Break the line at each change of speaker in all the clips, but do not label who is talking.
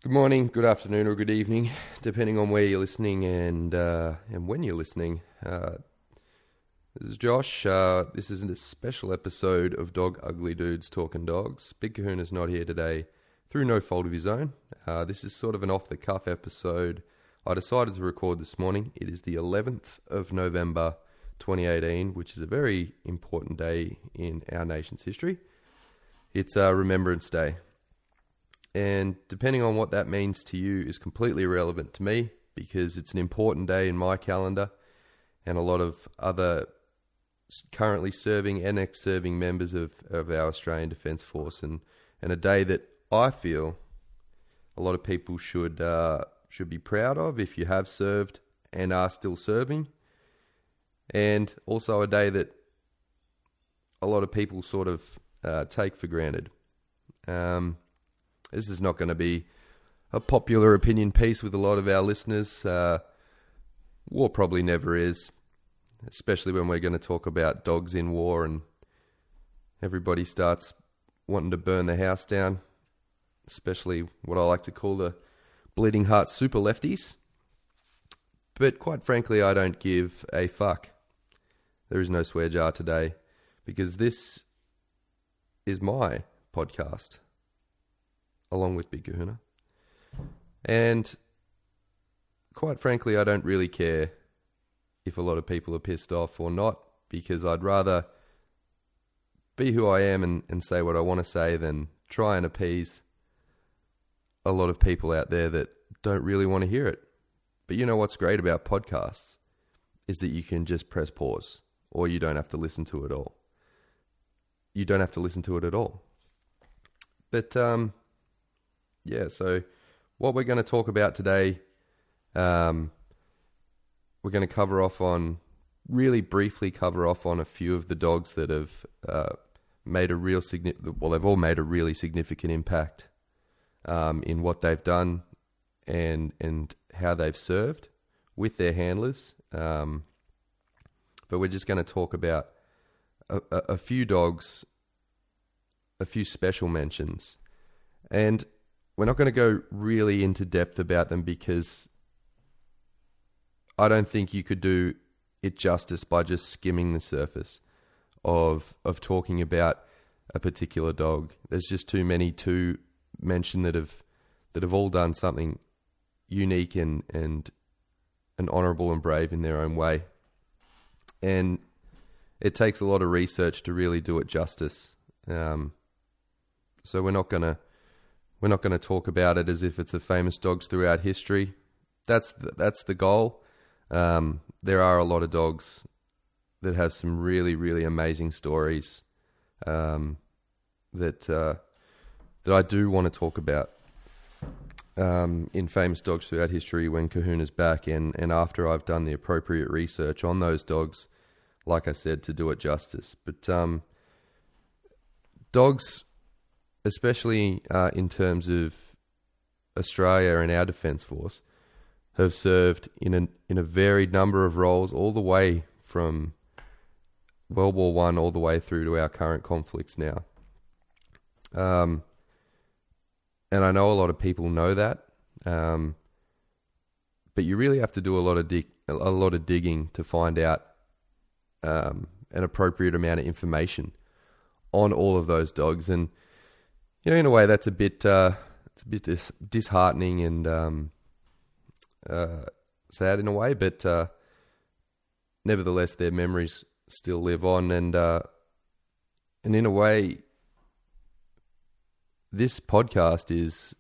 Good morning, good afternoon, or good evening, depending on where you're listening and when you're listening. This is Josh. This isn't a special episode of Dog Ugly Dudes Talking Dogs. Big Kahuna's not here today through no fault of his own. This is sort of an off-the-cuff episode I decided to record this morning. It is the 11th of November 2018, which is a very important day in our nation's history. It's Remembrance Day. And depending on what that means to you is completely irrelevant to me because it's an important day in my calendar and a lot of other currently serving and ex-serving members of our Australian Defence Force and a day that I feel a lot of people should be proud of if you have served and are still serving, and also a day that a lot of people sort of take for granted. This is not going to be a popular opinion piece with a lot of our listeners. War probably never is, especially when we're going to talk about dogs in war and everybody starts wanting to burn the house down, especially what I like to call the bleeding heart super lefties. But quite frankly, I don't give a fuck. There is no swear jar today because this is my podcast, along with Big Kahuna. And quite frankly, I don't really care if a lot of people are pissed off or not, because I'd rather be who I am and say what I want to say than try and appease a lot of people out there that don't really want to hear it. But you know what's great about podcasts is that you can just press pause, or you don't have to listen to it all. You don't have to listen to it at all. But, yeah, so what we're going to talk about today, we're going to briefly cover off on a few of the dogs that have made a real they've all made a really significant impact in what they've done and how they've served with their handlers. But we're just going to talk about a few dogs, a few special mentions, and we're not going to go really into depth about them because I don't think you could do it justice by just skimming the surface of talking about a particular dog. There's just too many to mention that have all done something unique and honourable and brave in their own way. And it takes a lot of research to really do it justice. So we're not going to talk about it as if it's a famous dogs throughout history. That's the goal. There are a lot of dogs that have some really, really amazing stories that I do want to talk about in famous dogs throughout history when Kahuna's back and after I've done the appropriate research on those dogs, like I said, to do it justice. But dogs, especially in terms of Australia and our Defence Force, have served in a varied number of roles, all the way from World War I all the way through to our current conflicts now. And I know a lot of people know that, but you really have to do a lot of digging to find out an appropriate amount of information on all of those dogs. And in a way, that's a bit disheartening and sad in a way, but nevertheless, their memories still live on, and in a way, this podcast is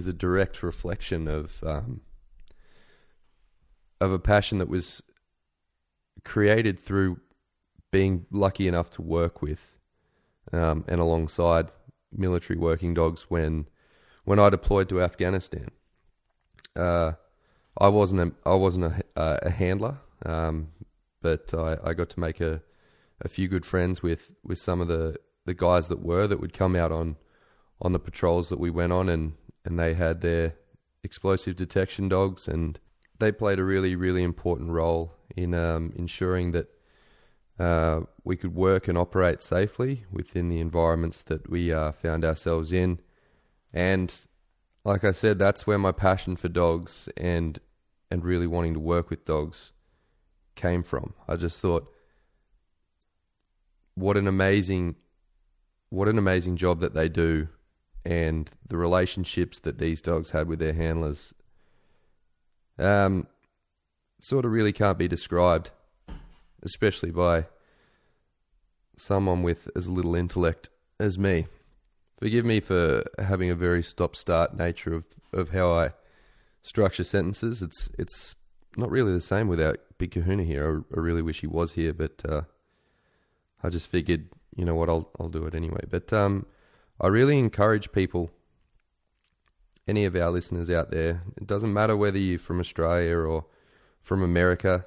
a direct reflection of a passion that was created through being lucky enough to work with and alongside military working dogs when I deployed to Afghanistan. I wasn't a handler, but I got to make a few good friends with some of the guys that would come out on the patrols that we went on, and they had their explosive detection dogs, and they played a really, really important role in ensuring that we could work and operate safely within the environments that we found ourselves in. And like I said, that's where my passion for dogs and really wanting to work with dogs came from. I just thought, what an amazing job that they do, and the relationships that these dogs had with their handlers sort of really can't be described, especially by someone with as little intellect as me. Forgive me for having a very stop-start nature of how I structure sentences. It's not really the same without Big Kahuna here. I really wish he was here, but I just figured, you know what, I'll do it anyway. But I really encourage people, any of our listeners out there, it doesn't matter whether you're from Australia or from America,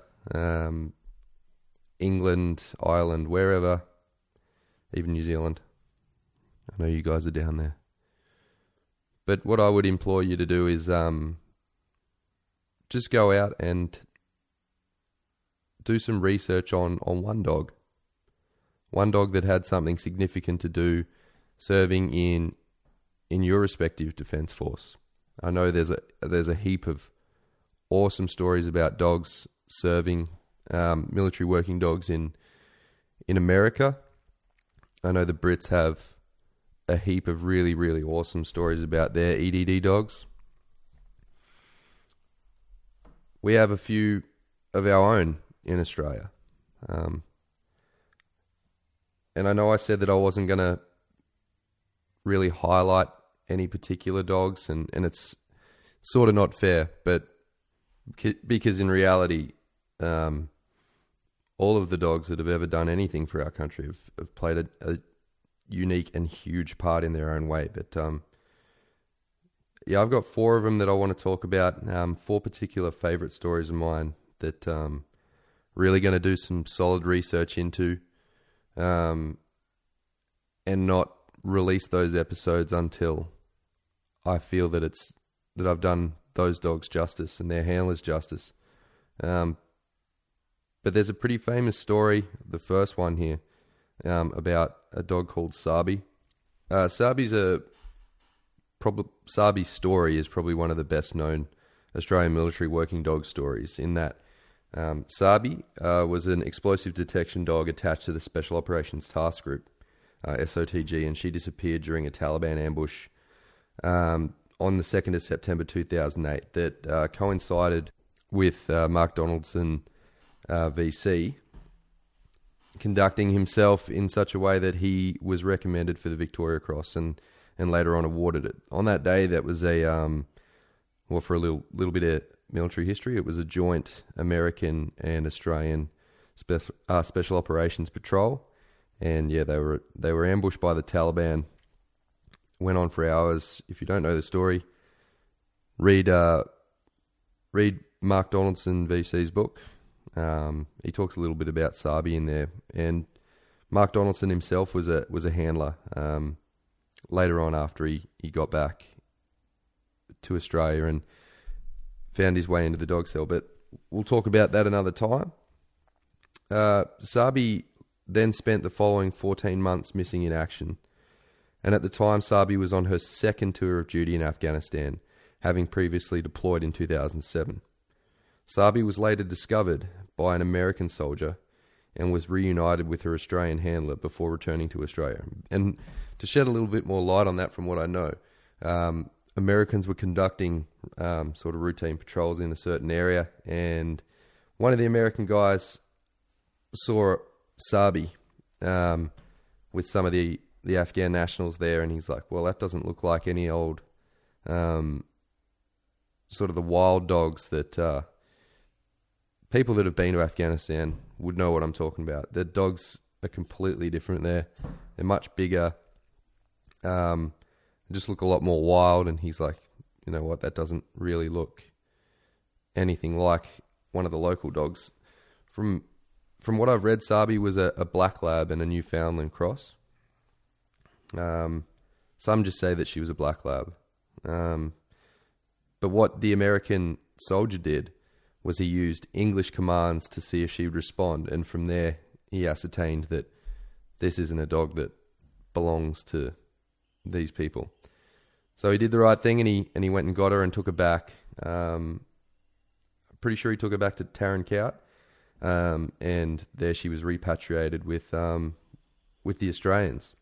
England, Ireland, wherever, even New Zealand. I know you guys are down there. But what I would implore you to do is just go out and do some research on one dog. One dog that had something significant to do serving in your respective defence force. I know there's a heap of awesome stories about dogs serving, military working dogs in America. I know the Brits have a heap of really, really awesome stories about their EDD dogs. We have a few of our own in Australia. And I know I said that I wasn't going to really highlight any particular dogs, and it's sort of not fair, but because in reality, all of the dogs that have ever done anything for our country have played a unique and huge part in their own way. But yeah, I've got 4 of them that I want to talk about, 4 particular favourite stories of mine that really going to do some solid research into, and not release those episodes until I feel that I've done those dogs justice and their handlers justice. But there's a pretty famous story, the first one here, about a dog called Sabi. Sabi's story is probably one of the best known Australian military working dog stories, in that Sabi was an explosive detection dog attached to the Special Operations Task Group, SOTG, and she disappeared during a Taliban ambush on the 2nd of September 2008 that coincided with Mark Donaldson, VC, conducting himself in such a way that he was recommended for the Victoria Cross and later on awarded it. On that day, that was for a little bit of military history, it was a joint American and Australian special operations patrol, and yeah, they were ambushed by the Taliban. Went on for hours. If you don't know the story, read Mark Donaldson VC's book. He talks a little bit about Sabi in there, and Mark Donaldson himself was a handler. Later on, after he got back to Australia and found his way into the dog cell, but we'll talk about that another time. Sabi then spent the following 14 months missing in action, and at the time Sabi was on her 2nd tour of duty in Afghanistan, having previously deployed in 2007. Sabi was later discovered by an American soldier and was reunited with her Australian handler before returning to Australia. And to shed a little bit more light on that from what I know, Americans were conducting sort of routine patrols in a certain area, and one of the American guys saw Sabi with some of the Afghan nationals there, and he's like, well, that doesn't look like any old sort of the wild dogs that people that have been to Afghanistan would know what I'm talking about. The dogs are completely different there. They're much bigger, just look a lot more wild, and he's like, you know what, that doesn't really look anything like one of the local dogs. From what I've read, Sabi was a black lab and a Newfoundland cross. Some just say that she was a black lab. But what the American soldier did was he used English commands to see if she would respond, and from there he ascertained that this isn't a dog that belongs to these people. So he did the right thing, and he went and got her and took her back. Pretty sure he took her back to Tarankout, and there she was repatriated with the Australians.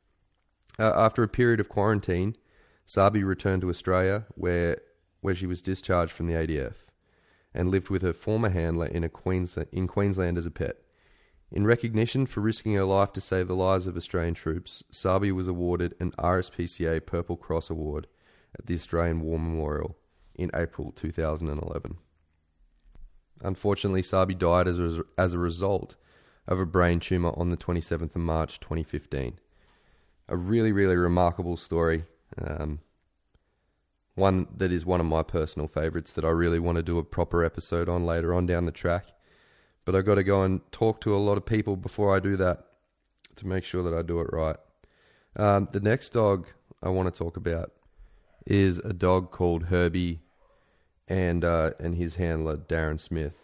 After a period of quarantine, Sabi returned to Australia, where she was discharged from the ADF, and lived with her former handler in Queensland as a pet. In recognition for risking her life to save the lives of Australian troops, Sabi was awarded an RSPCA Purple Cross Award at the Australian War Memorial in April 2011. Unfortunately, Sabi died as a result of a brain tumour on the 27th of March 2015. A really, really remarkable story. One that is one of my personal favourites that I really want to do a proper episode on later on down the track. But I've got to go and talk to a lot of people before I do that to make sure that I do it right. The next dog I want to talk about is a dog called Herbie and his handler, Darren Smith.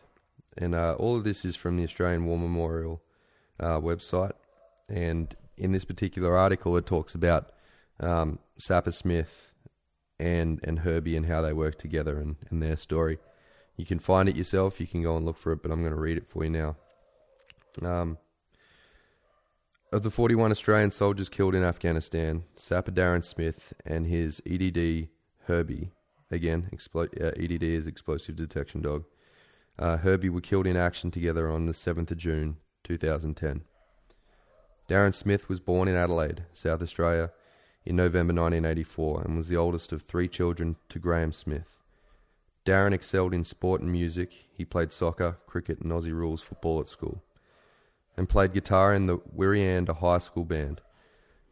And all of this is from the Australian War Memorial website. And in this particular article, it talks about Sapper Smith and Herbie and how they work together and their story. You can find it yourself. You can go and look for it, but I'm going to read it for you now. Of the 41 Australian soldiers killed in Afghanistan, Sapper Darren Smith and his EDD Herbie, again, EDD is Explosive Detection Dog, Herbie were killed in action together on the 7th of June 2010. Darren Smith was born in Adelaide, South Australia, in November 1984 and was the oldest of 3 children to Graham Smith. Darren excelled in sport and music. He played soccer, cricket and Aussie rules football at school, and played guitar in the Wirreanda High School band.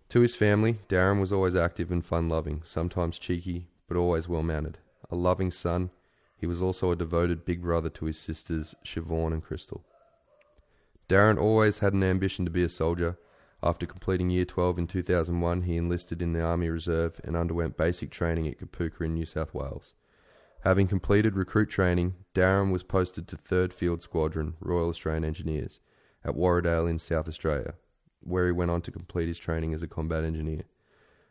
To his family, Darren was always active and fun-loving, sometimes cheeky, but always well-mannered. A loving son, he was also a devoted big brother to his sisters, Siobhan and Crystal. Darren always had an ambition to be a soldier. After completing Year 12 in 2001, he enlisted in the Army Reserve and underwent basic training at Kapooka in New South Wales. Having completed recruit training, Darren was posted to 3rd Field Squadron, Royal Australian Engineers, at Warradale in South Australia, where he went on to complete his training as a combat engineer,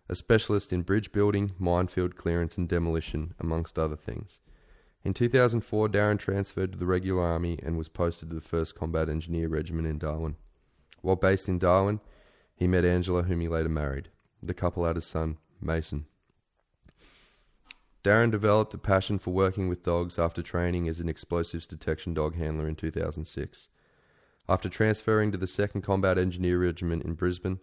a specialist in bridge building, minefield clearance and demolition, amongst other things. In 2004, Darren transferred to the regular army and was posted to the 1st Combat Engineer Regiment in Darwin. While based in Darwin, he met Angela, whom he later married. The couple had a son, Mason. Darren developed a passion for working with dogs after training as an explosives detection dog handler in 2006. After transferring to the 2nd Combat Engineer Regiment in Brisbane,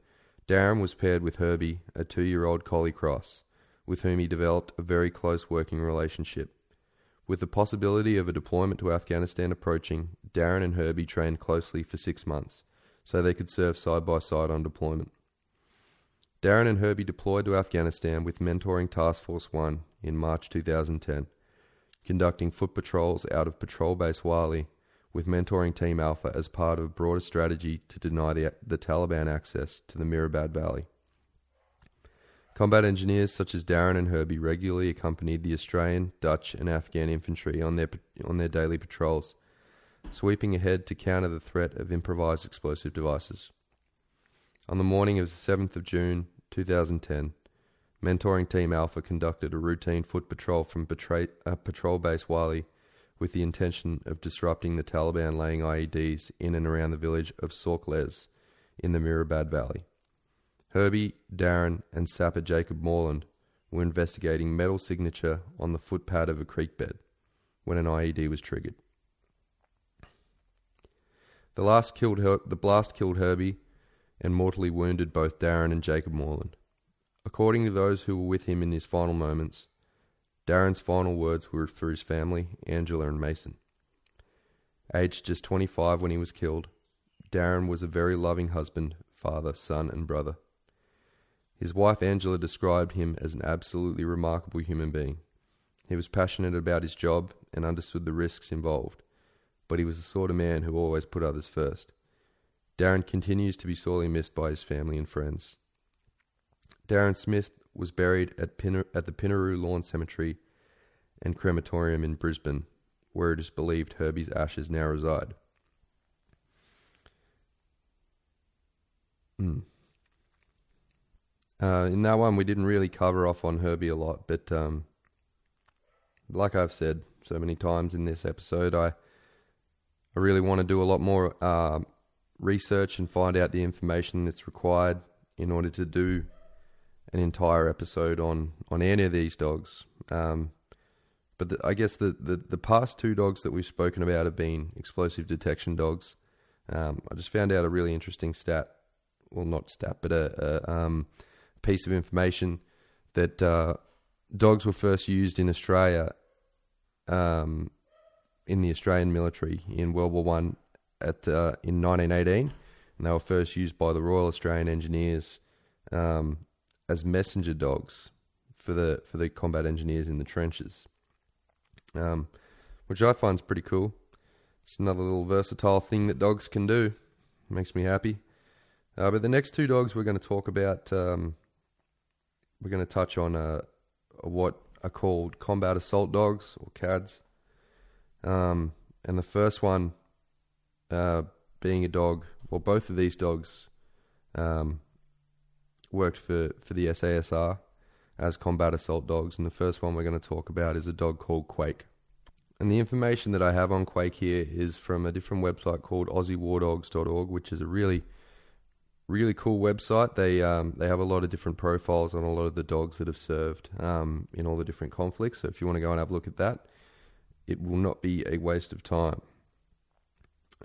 Darren was paired with Herbie, a 2-year-old collie cross, with whom he developed a very close working relationship. With the possibility of a deployment to Afghanistan approaching, Darren and Herbie trained closely for 6 months, so they could serve side by side on deployment. Darren and Herbie deployed to Afghanistan with Mentoring Task Force 1 in March 2010, conducting foot patrols out of Patrol Base Wali with Mentoring Team Alpha as part of a broader strategy to deny the Taliban access to the Mirabad Valley. Combat engineers such as Darren and Herbie regularly accompanied the Australian, Dutch and Afghan infantry on their daily patrols, sweeping ahead to counter the threat of improvised explosive devices. On the morning of the 7th of June 2010, Mentoring Team Alpha conducted a routine foot patrol from Patrol Base Wali with the intention of disrupting the Taliban laying IEDs in and around the village of Sorklez in the Mirabad Valley. Herbie, Darren and Sapper Jacob Morland were investigating metal signature on the footpad of a creek bed when an IED was triggered. The blast killed Herbie and mortally wounded both Darren and Jacob Morland. According to those who were with him in his final moments, Darren's final words were for his family, Angela and Mason. Aged just 25 when he was killed, Darren was a very loving husband, father, son and brother. His wife Angela described him as an absolutely remarkable human being. He was passionate about his job and understood the risks involved, but he was the sort of man who always put others first. Darren continues to be sorely missed by his family and friends. Darren Smith was buried at the Pinaroo Lawn Cemetery and Crematorium in Brisbane, where it is believed Herbie's ashes now reside. In that one, we didn't really cover off on Herbie a lot, but like I've said so many times in this episode, I really want to do a lot more research and find out the information that's required in order to do an entire episode on any of these dogs. But I guess the past two dogs that we've spoken about have been explosive detection dogs. I just found out a really interesting stat. Well, not stat, but a piece of information that dogs were first used in Australia in the Australian military in World War One in 1918, and they were first used by the Royal Australian Engineers as messenger dogs for the combat engineers in the trenches, which I find is pretty cool. It's another little versatile thing that dogs can do. Makes me happy. But the next two dogs we're going to talk about, we're going to touch on what are called combat assault dogs, or CADs. And the first one being a dog, well, both of these dogs worked for the SASR as combat assault dogs. And the first one we're going to talk about is a dog called Quake. And the information that I have on Quake here is from a different website called AussieWarDogs.org, which is a really cool website. They have a lot of different profiles on a lot of the dogs that have served in all the different conflicts. So if you want to go and have a look at that, it will not be a waste of time.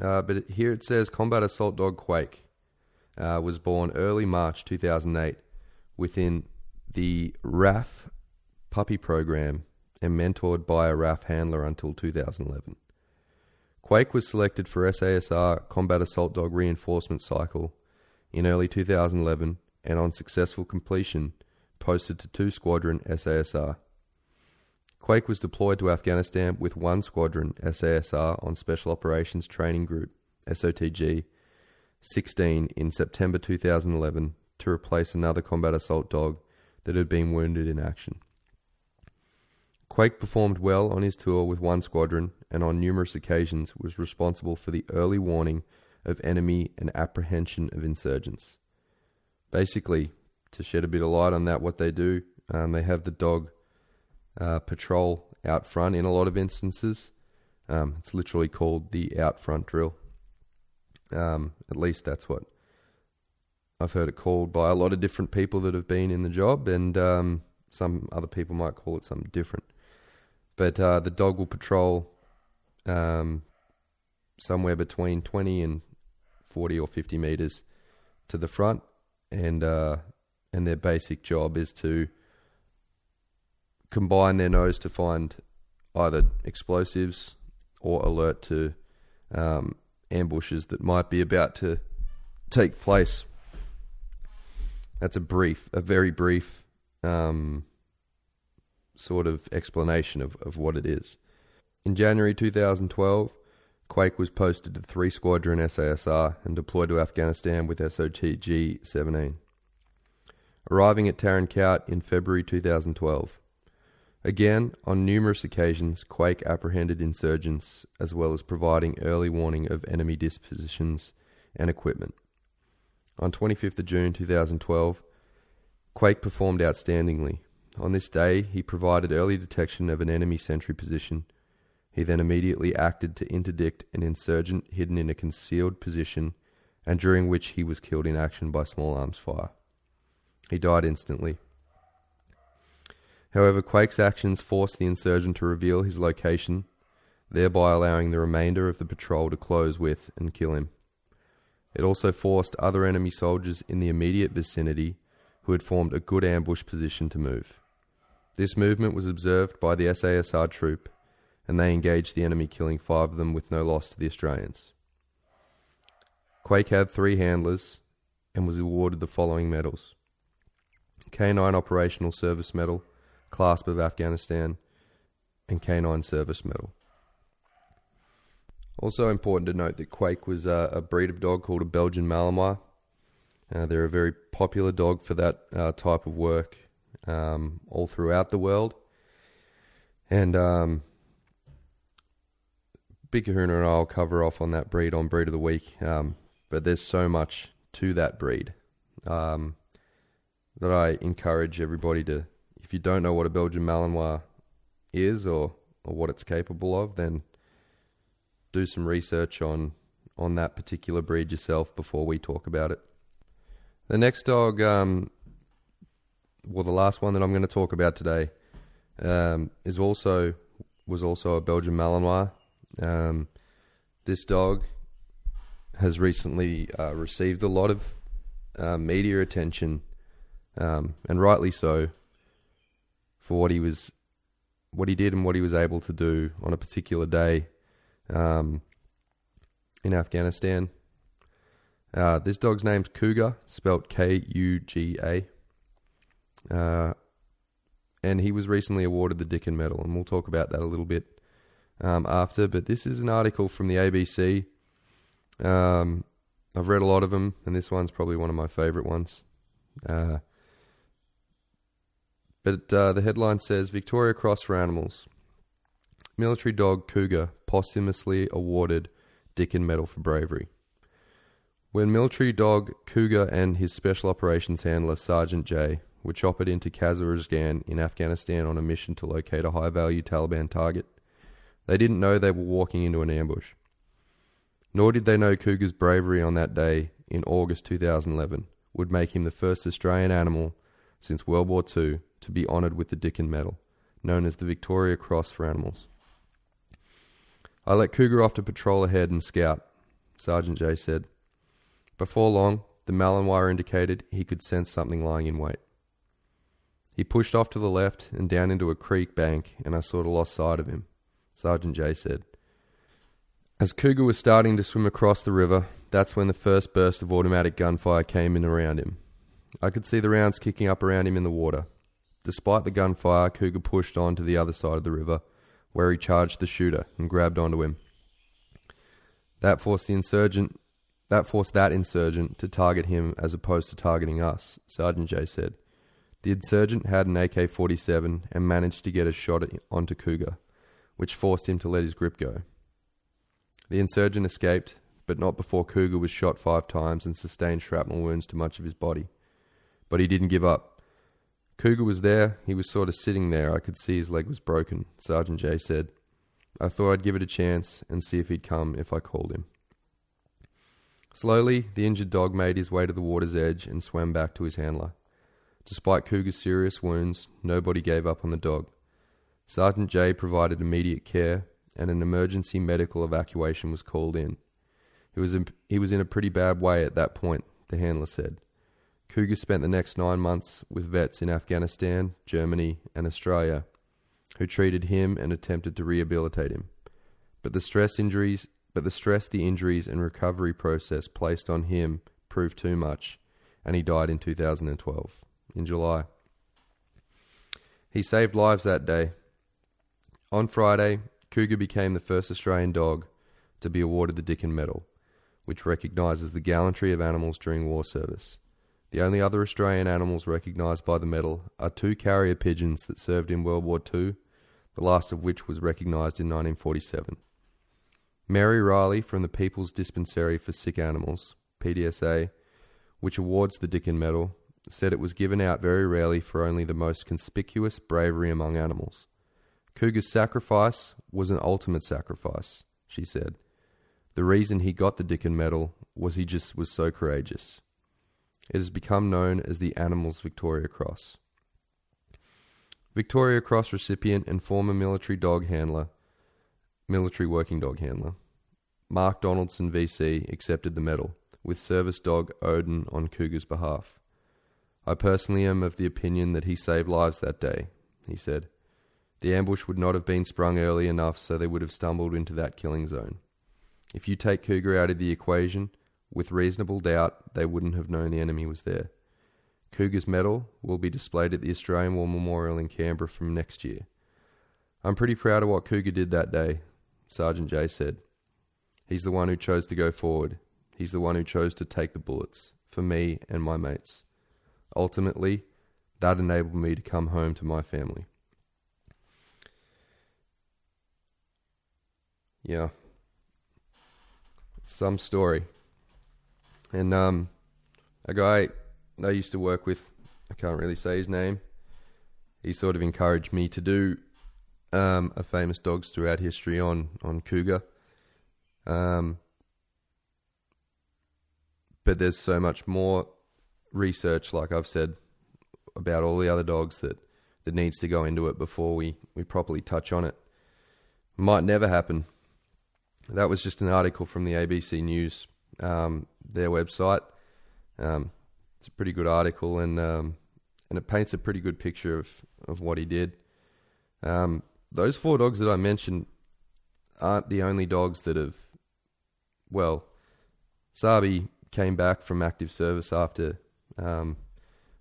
But here it says combat assault dog Quake was born early March 2008 within the RAF puppy program and mentored by a RAF handler until 2011. Quake was selected for SASR combat assault dog reinforcement cycle in early 2011, and on successful completion, posted to 2 Squadron SASR. Quake was deployed to Afghanistan with 1 Squadron SASR on Special Operations Training Group, SOTG, 16 in September 2011 to replace another combat assault dog that had been wounded in action. Quake performed well on his tour with 1 Squadron, and on numerous occasions was responsible for the early warning of enemy and apprehension of insurgents. Basically, to shed a bit of light on that, what they do, they have the dog patrol out front in a lot of instances. It's literally called the out front drill. At least that's what I've heard it called by a lot of different people that have been in the job, and some other people might call it something different. But the dog will patrol somewhere between 20 and 40 or 50 meters to the front, and their basic job is to combine their nose to find either explosives or alert to ambushes that might be about to take place. That's a very brief sort of explanation of what it is. In January 2012, Quake was posted to 3 Squadron SASR and deployed to Afghanistan with SOTG 17. Arriving at Tarin Kowt in February 2012. Again, on numerous occasions, Quake apprehended insurgents as well as providing early warning of enemy dispositions and equipment. On 25th of June 2012, Quake performed outstandingly. On this day, he provided early detection of an enemy sentry position. He then immediately acted to interdict an insurgent hidden in a concealed position, and during which he was killed in action by small arms fire. He died instantly. However, Quake's actions forced the insurgent to reveal his location, thereby allowing the remainder of the patrol to close with and kill him. It also forced other enemy soldiers in the immediate vicinity who had formed a good ambush position to move. This movement was observed by the SASR troop, and they engaged the enemy, killing 5 of them with no loss to the Australians. Quake had 3 handlers and was awarded the following medals: K9 Operational Service Medal, Clasp of Afghanistan, and K9 Service Medal. Also important to note that Quake was a breed of dog called a Belgian Malamute. They're a very popular dog for that type of work all throughout the world. And Big Kahuna and I will cover off on that breed on Breed of the Week, but there's so much to that breed. that I encourage everybody to, if you don't know what a Belgian Malinois is or what it's capable of, then do some research on that particular breed yourself before we talk about it. The next dog, the last one that I'm going to talk about today, was also a Belgian Malinois. This dog has recently received a lot of media attention, and rightly so, for what he did and what he was able to do on a particular day in Afghanistan. This dog's name's Cougar, spelt Kuga. And he was recently awarded the Dickin Medal, and we'll talk about that a little bit after. But this is an article from the ABC. I've read a lot of them, and this one's probably one of my favourite ones. But the headline says, Victoria Cross for Animals. Military dog Cougar posthumously awarded Dickin Medal for bravery. When military dog Cougar and his special operations handler Sergeant J were choppered into Kazaruzgan in Afghanistan on a mission to locate a high-value Taliban target, they didn't know they were walking into an ambush. Nor did they know Cougar's bravery on that day in August 2011 would make him the first Australian animal since World War II to be honoured with the Dickin Medal, known as the Victoria Cross for Animals. I let Cougar off to patrol ahead and scout, Sergeant J said. Before long, the Malinois indicated he could sense something lying in wait. He pushed off to the left and down into a creek bank, and I sort of lost sight of him, Sergeant J said. As Cougar was starting to swim across the river, that's when the first burst of automatic gunfire came in around him. I could see the rounds kicking up around him in the water. Despite the gunfire, Cougar pushed on to the other side of the river, where he charged the shooter and grabbed onto him. That forced that insurgent to target him as opposed to targeting us, Sergeant J said. The insurgent had an AK-47 and managed to get a shot onto Cougar, which forced him to let his grip go. The insurgent escaped, but not before Cougar was shot 5 times and sustained shrapnel wounds to much of his body. But he didn't give up. Cougar was there. He was sort of sitting there. I could see his leg was broken, Sergeant J said. I thought I'd give it a chance and see if he'd come if I called him. Slowly, the injured dog made his way to the water's edge and swam back to his handler. Despite Cougar's serious wounds, nobody gave up on the dog. Sergeant J provided immediate care, and an emergency medical evacuation was called in. He was in a pretty bad way at that point, the handler said. Cougar spent the next 9 months with vets in Afghanistan, Germany, and Australia, who treated him and attempted to rehabilitate him. But the stress, the injuries, and recovery process placed on him proved too much, and he died in 2012, in July. He saved lives that day. On Friday, Cougar became the first Australian dog to be awarded the Dickin Medal, which recognises the gallantry of animals during war service. The only other Australian animals recognised by the medal are 2 carrier pigeons that served in World War II, the last of which was recognised in 1947. Mary Riley from the People's Dispensary for Sick Animals, PDSA, which awards the Dickin Medal, said it was given out very rarely for only the most conspicuous bravery among animals. Cougar's sacrifice was an ultimate sacrifice, she said. The reason he got the Dickin Medal was he just was so courageous. It has become known as the Animals Victoria Cross. Victoria Cross recipient and former military working dog handler, Mark Donaldson VC accepted the medal, with service dog Odin on Cougar's behalf. I personally am of the opinion that he saved lives that day, he said. The ambush would not have been sprung early enough, so they would have stumbled into that killing zone. If you take Cougar out of the equation, with reasonable doubt, they wouldn't have known the enemy was there. Cougar's medal will be displayed at the Australian War Memorial in Canberra from next year. I'm pretty proud of what Cougar did that day, Sergeant J said. He's the one who chose to go forward. He's the one who chose to take the bullets, for me and my mates. Ultimately, that enabled me to come home to my family. Yeah. Some story. And a guy I used to work with I can't really say his name. He sort of encouraged me to do a famous dogs throughout history on cougar. But there's so much more research, like I've said, about all the other dogs that needs to go into it before we properly touch on it. Might never happen. That was just an article from the ABC News, their website. It's a pretty good article, and it paints a pretty good picture of what he did. Those 4 dogs that I mentioned aren't the only dogs that have... Well, Sabi came back from active service after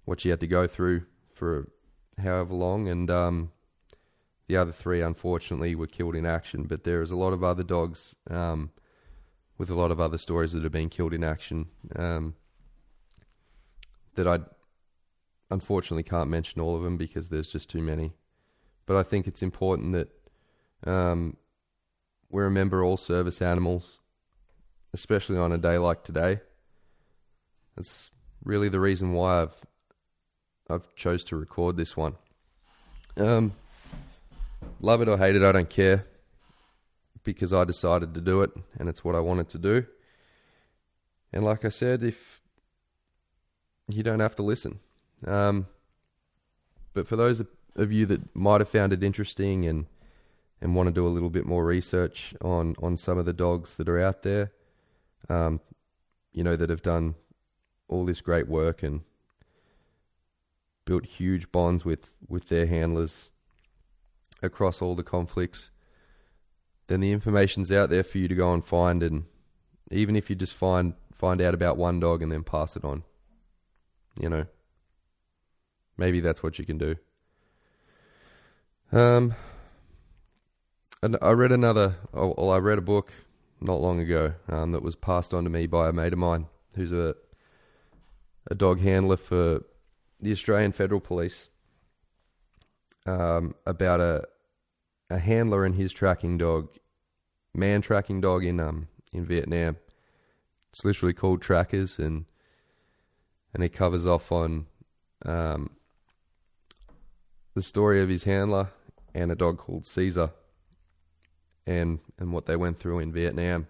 what she had to go through for however long, and the other 3, unfortunately, were killed in action. But there is a lot of other dogs with a lot of other stories that have been killed in action that I unfortunately can't mention all of them because there's just too many. But I think it's important that we remember all service animals, especially on a day like today. That's really the reason why I've chose to record this one. Love it or hate it, I don't care, because I decided to do it, and it's what I wanted to do. And like I said, if you don't have to listen. But for those of you that might have found it interesting and want to do a little bit more research on some of the dogs that are out there, that have done all this great work and built huge bonds with their handlers across all the conflicts, then the information's out there for you to go and find. And even if you just find out about one dog and then pass it on, maybe that's what you can do. And I read a book not long ago that was passed on to me by a mate of mine who's a dog handler for the Australian Federal Police, about a handler and his tracking dog, man tracking dog in Vietnam. It's literally called Trackers, and it covers off on the story of his handler and a dog called Caesar, and what they went through in Vietnam.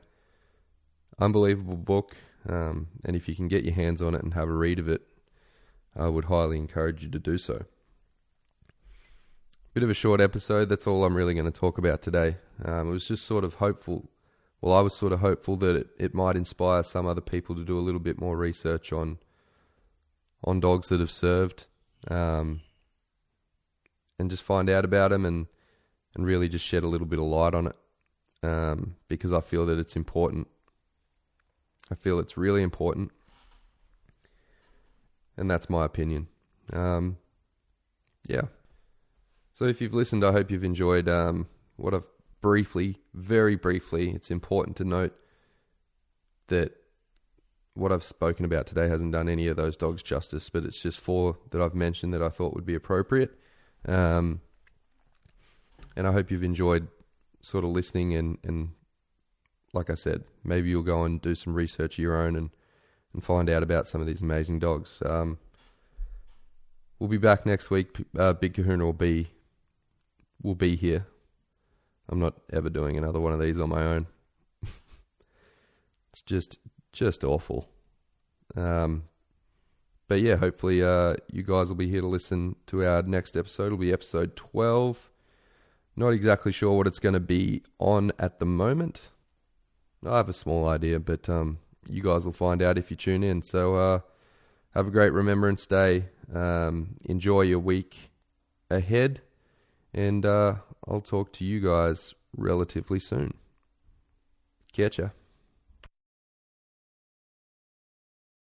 Unbelievable book, and if you can get your hands on it and have a read of it, I would highly encourage you to do so. Bit of a short episode, that's all I'm really going to talk about today. It was just sort of hopeful. Well, I was sort of hopeful that it might inspire some other people to do a little bit more research on dogs that have served, and just find out about them and really just shed a little bit of light on it, because I feel that it's important. I feel it's really important, and that's my opinion. Yeah. So if you've listened, I hope you've enjoyed what I've very briefly, it's important to note that what I've spoken about today hasn't done any of those dogs justice, but it's just 4 that I've mentioned that I thought would be appropriate. And I hope you've enjoyed sort of listening, and like I said, maybe you'll go and do some research of your own and find out about some of these amazing dogs. We'll be back next week. Big Kahuna will be here. I'm not ever doing another one of these on my own. It's just awful. But yeah, hopefully you guys will be here to listen to our next episode. It'll be episode 12. Not exactly sure what it's going to be on at the moment. I have a small idea, but you guys will find out if you tune in. So have a great Remembrance Day. Enjoy your week ahead. And I'll talk to you guys relatively soon. Catch ya.